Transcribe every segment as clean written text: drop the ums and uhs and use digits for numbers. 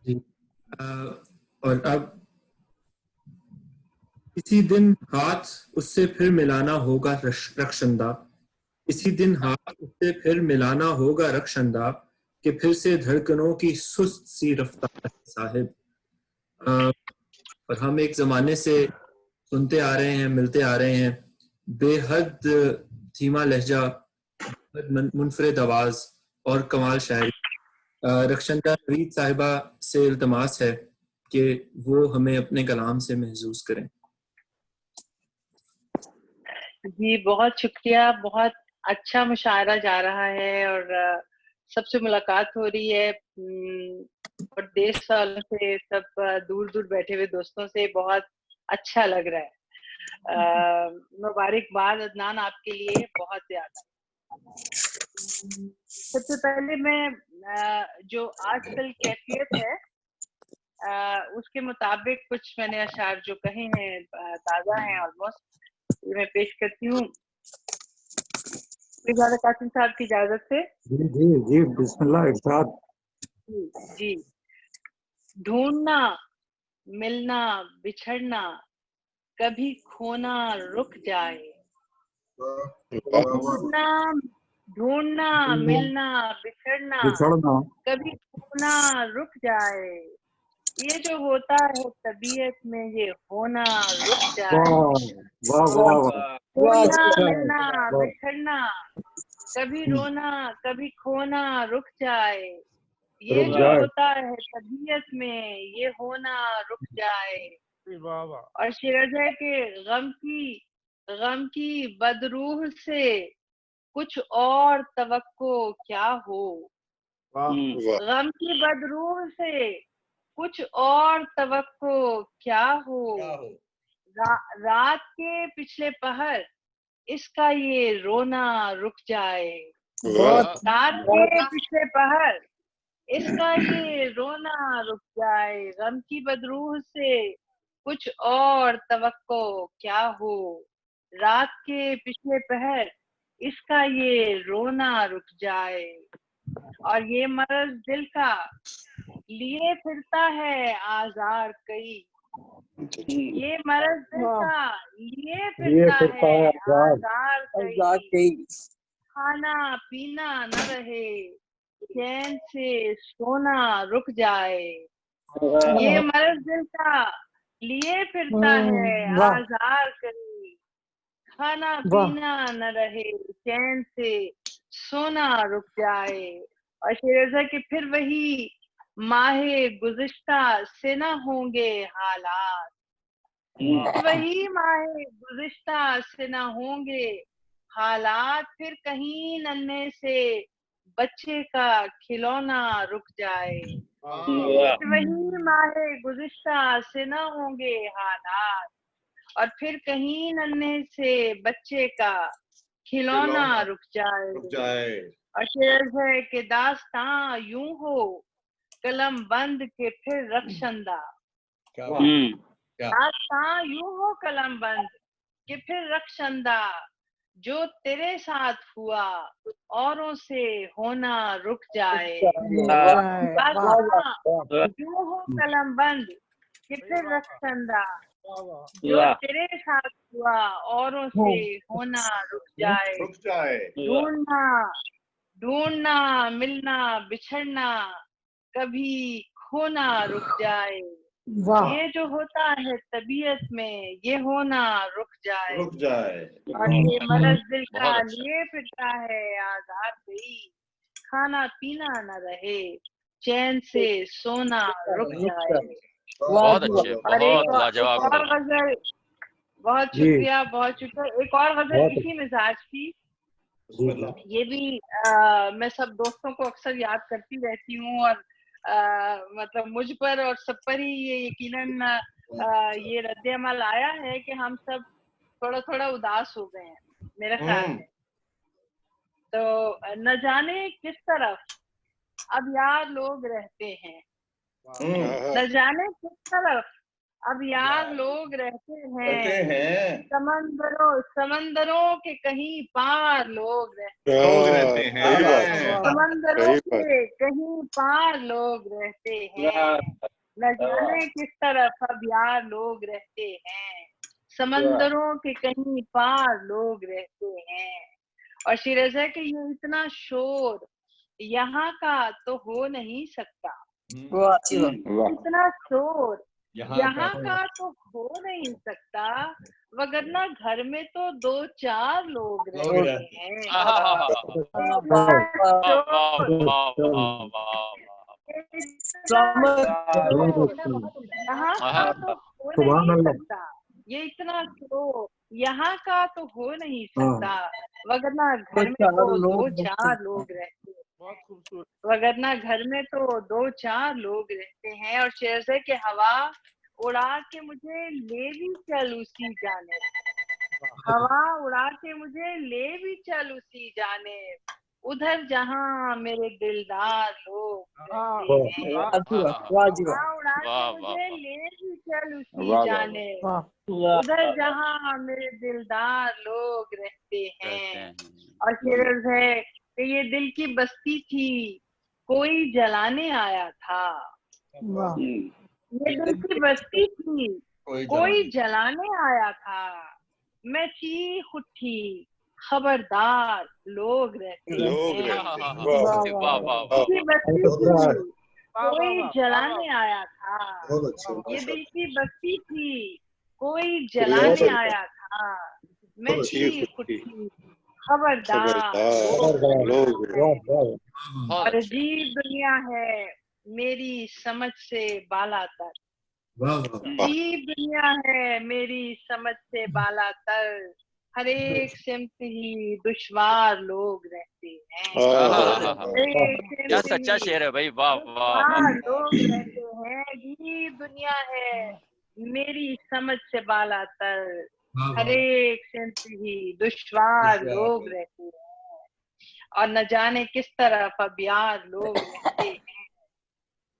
جی اور اب اسی دن ہاتھ اس سے پھر ملانا ہوگا رخشندہ، اسی دن ہاتھ اس سے پھر ملانا ہوگا رخشندہ، کہ پھر سے دھڑکنوں کی سست سی رفتار ہے صاحب۔ اور ہم ایک زمانے سے سنتے آ رہے ہیں، ملتے آ رہے ہیں، بے حد دھیما لہجہ، منفرد آواز اور کمال شاعری۔ رخشندہ نوید صاحبہ سے التماس ہے کہ وہ ہمیں اپنے کلام سے محظوظ کریں۔ جی بہت شکریہ، بہت اچھا مشاعرہ جا رہا ہے اور سب سے ملاقات ہو رہی ہے، اور 1.5 سال سے سب دور دور بیٹھے ہوئے دوستوں سے بہت اچھا لگ رہا ہے۔ مبارکباد عدنان آپ کے لیے بہت زیادہ۔ سب سے پہلے میں جو آج کل کیفیت ہے اس کے مطابق کچھ میں نے اشعار جو کہے ہیں تازہ ہیں آلموسٹ، یہ میں پیش کرتی ہوں مرزا قاسم صاحب کی اجازت سے۔ جی جی جی بسم اللہ ارشاد۔ جی ڈھونڈنا ملنا بچھڑنا کبھی کھونا رک جائے، ڈھونڈنا ملنا بچھڑنا کبھی کھونا رک جائے، یہ جو ہوتا ہے طبیعت میں یہ ہونا رک جائے، ڈھونڈنا ملنا بچھڑنا کبھی رونا کبھی کھونا رک جائے، یہ جو ہوتا ہے طبیعت میں یہ ہونا رک جائے۔ اور شیرز ہے کہ غم کی بدروح سے کچھ اور توقع کیا ہو، غم کی بدروح سے کچھ اور توقع کیا ہو، رات کے پچھلے پہر اس کا یہ رونا رک جائے، رات کے پچھلے پہر اس کا یہ رونا رک جائے، غم کی بدروح سے کچھ اور توقع کیا ہو، رات کے پچھلے پہر اس کا یہ رونا رک جائے۔ اور یہ مرض دل کا لیے پھرتا ہے آزار کئی، یہ مرض دل کا لیے پھرتا ہے آزار کئی، کھانا پینا نہ رہے چین سے سونا رک جائے، یہ مرض دل کا لیے پھرتا ہے آزار کئی، کھانا پینا نہ رہے چین سے سونا رک جائے۔ اور شیرزا کہ پھر وہی ماہ گزشتہ سے نہ ہوں گے حالات، وہی ماہ گزشتہ سے نہ ہوں گے حالات، پھر کہیں ننھے سے بچے کا کھلونا رک جائے، وہی ماہ گزشتہ سے نہ ہوں گے حالات، اور پھر کہیں ننھے سے بچے کا کھلونا رک جائے۔ اور شعر ہے کہ داستاں یوں ہو قلم بند کے پھر رخشندہ، داستاں یوں ہو قلم بند کہ پھر رخشندہ، جو تیرے ساتھ ہوا اوروں سے ہونا رک جائے، داستاں یوں ہو قلم بند کہ پھر رخشندہ، جو تیرے ساتھ ہوا اوروں سے ہونا رک جائے، ڈھونڈنا ملنا بچھڑنا کبھی کھونا رک جائے، یہ جو ہوتا ہے طبیعت میں یہ ہونا رک جائے، اور یہ مرض دل کا لیے پھرتا ہے آزار کئی، کھانا پینا نہ رہے چین سے سونا رک جائے۔ بہت اچھے، بہت لاجواب۔ ایک اور غزل، بہت شکریہ بہت شکریہ، ایک اور غزل اسی مزاج کی، یہ بھی میں سب دوستوں کو اکثر یاد کرتی رہتی ہوں، اور مطلب مجھ پر اور سب پر ہی یہ یقیناً یہ رد عمل آیا ہے کہ ہم سب تھوڑا تھوڑا اداس ہو گئے ہیں میرے خیال میں۔ تو نہ جانے کس طرف اب یار لوگ رہتے ہیں، نہ جانے کس طرف اب یار لوگ رہتے ہیں سمندروں کے کہیں پار لوگ رہتے ہیں سمندروں کے کہیں پار لوگ رہتے ہیں نہ جانے کس طرف اب یار لوگ رہتے ہیں سمندروں کے کہیں پار لوگ رہتے ہیں. اور شیرز ہے کہ یہ اتنا شور یہاں کا تو ہو نہیں سکتا. اتنا شور یہاں کا تو ہو نہیں سکتا وگرنہ گھر میں تو 2-4 لوگ رہتے ہیں. یہاں کا تو ہو نہیں سکتا یہ اتنا شور یہاں کا تو ہو نہیں سکتا وگرنہ گھر میں تو 2-4 لوگ رہتے ہیں. وگرنہ گھر میں تو 2-4 لوگ رہتے ہیں. اور شعر ہے کہ ہوا اڑا کے مجھے لے بھی چل اسی جانب ہوا اڑا کے مجھے لے بھی چل اسی جانب ادھر جہاں میرے دلدار لوگ رہتے ہیں. ہوا اڑا کے مجھے لے بھی چل اسی جانب ادھر جہاں میرے دلدار لوگ رہتے ہیں. اور شعر ہے کہ یہ دل کی بستی تھی کوئی جلانے آیا تھا. یہ دل کی بستی تھی کوئی جلانے آیا تھا میں چیخ اٹھی خبردار لوگ رہتے ہیں. کوئی جلانے آیا تھا یہ دل کی بستی تھی کوئی جلانے آیا تھا میں چیخ اٹھی خبردار لوگ رہتے ہیں. اور عجیب دنیا ہے میری سمجھ سے بالا تر عجیب دنیا ہے میری سمجھ سے بالا تر ہر ایک سمت ہی دشوار لوگ رہتے ہیں. کیا سچا شعر ہے بھائی. واہ واہ لوگ رہتے ہیں. عجیب دنیا ہے میری سمجھ سے بالا تر ہر ایک سمت ہی دشوار لوگ رہتے ہیں. اور نہ جانے کس طرف اب یار لوگ رہتے ہیں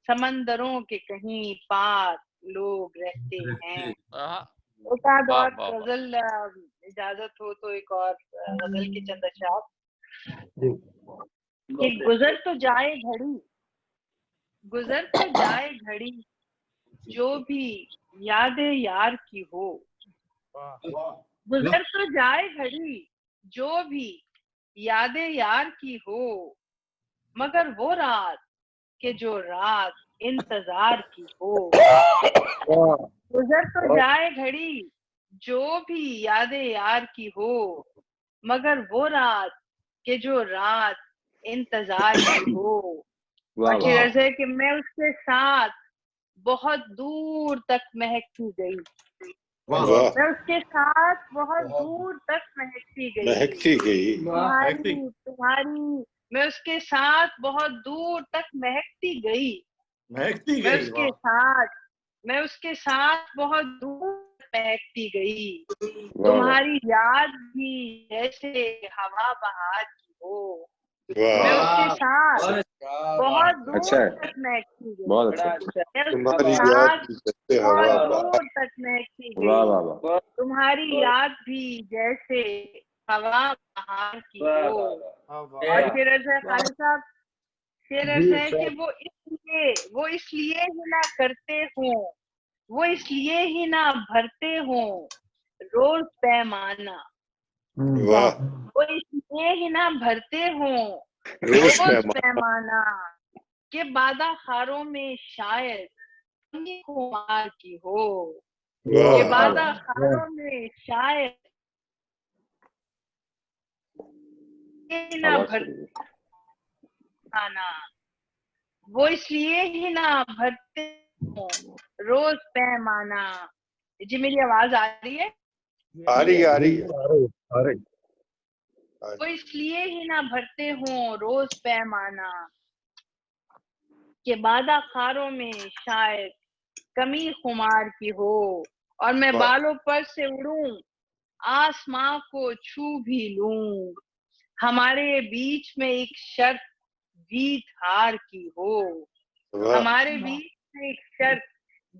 سمندروں کے کہیں پار لوگ رہتے ہیں. ایک آدھ اور غزل اجازت ہو تو ایک اور غزل کے چند اشعار کہ گزر تو جائے گھڑی جو بھی یاد یار کی ہو. گزر تو جائے گھڑی جو بھی یاد یار کی ہو مگر وہ رات کہ جو رات انتظار کی ہو. گزر تو جائے گھڑی جو بھی یاد یار کی ہو مگر وہ رات کہ جو رات انتظار کی ہو. اور ہے کہ میں اس کے ساتھ بہت دور تک مہکتی گئی میں اس کے ساتھ بہت دور تک مہکتی گئی تمہاری میں اس کے ساتھ بہت دور تک مہکتی گئی میں اس کے ساتھ بہت دور تک مہکتی گئی. تمہاری یاد بھی جیسے ہوا بہار کی ہو میں اس کے ساتھ بہت دور تک مہکتی گئی. دور تک مہکتی گئی. تمہاری یاد بھی جیسے ہوا بہار کی ہو. اور پھر خالد صاحب شعر ہے کہ وہ اس لیے ہی نہ کرتے ہوں وہ اس لیے ہی نہ بھرتے ہوں روز پیمانہ. وہ اس لیے ہی نہ بھرتے ہوں روز پیمانہ کہ بادہ خاروں میں شاید کمی خمار کی ہو. کہ بادہ خاروں میں شاید نہ بھرتے کھانا وہ اس لیے ہی نہ بھرتے ہوں روز پیمانہ. جی میری آواز آ رہی ہے؟ آ رہی ہے. وہ اس لیے ہی نہ بھرتے ہوں روز پیمانہ کہ بادہ خاروں میں شاید کمی خمار کی ہو. اور میں بالوں پر سے اڑوں آسماں کو چھو بھی لوں ہمارے بیچ میں ایک شرط جیت ہار کی ہو. ہمارے بیچ میں ایک شرط